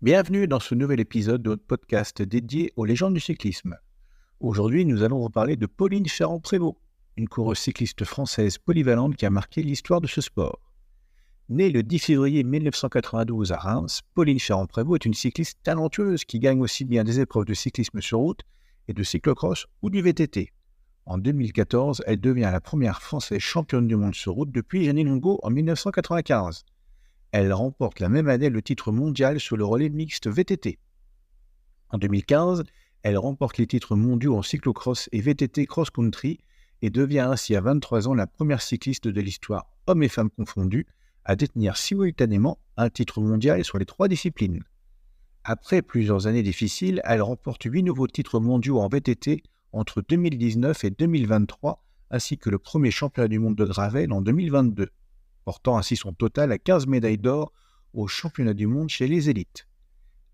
Bienvenue dans ce nouvel épisode de notre podcast dédié aux légendes du cyclisme. Aujourd'hui, nous allons vous parler de Pauline Ferrand-Prévot, une coureuse cycliste française polyvalente qui a marqué l'histoire de ce sport. Née le 10 février 1992 à Reims, Pauline Ferrand-Prévot est une cycliste talentueuse qui gagne aussi bien des épreuves de cyclisme sur route et de cyclocross ou du VTT. En 2014, elle devient la première Française championne du monde sur route depuis Jeanine Longo en 1995. Elle remporte la même année le titre mondial sur le relais mixte VTT. En 2015, elle remporte les titres mondiaux en cyclocross et VTT cross-country et devient ainsi à 23 ans la première cycliste de l'histoire, hommes et femmes confondus, à détenir simultanément un titre mondial sur les 3 disciplines. Après plusieurs années difficiles, elle remporte 8 nouveaux titres mondiaux en VTT entre 2019 et 2023, ainsi que le premier championnat du monde de gravel en 2022. Portant ainsi son total à 15 médailles d'or au championnat du monde chez les élites.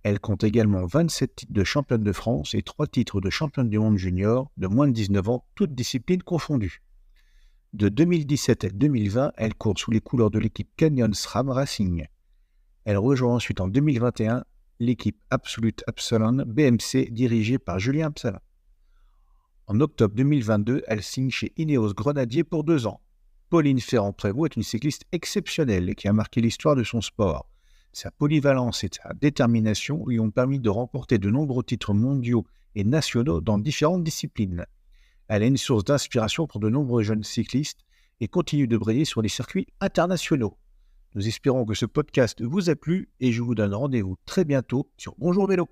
Elle compte également 27 titres de championne de France et 3 titres de championne du monde junior de moins de 19 ans, toutes disciplines confondues. De 2017 à 2020, elle court sous les couleurs de l'équipe Canyon SRAM Racing. Elle rejoint ensuite en 2021 l'équipe Absolute Absalon BMC dirigée par Julien Absalon. En octobre 2022, elle signe chez Ineos Grenadier pour 2 ans. Pauline Ferrand-Prévot est une cycliste exceptionnelle qui a marqué l'histoire de son sport. Sa polyvalence et sa détermination lui ont permis de remporter de nombreux titres mondiaux et nationaux dans différentes disciplines. Elle est une source d'inspiration pour de nombreux jeunes cyclistes et continue de briller sur les circuits internationaux. Nous espérons que ce podcast vous a plu et je vous donne rendez-vous très bientôt sur Bonjour Vélo.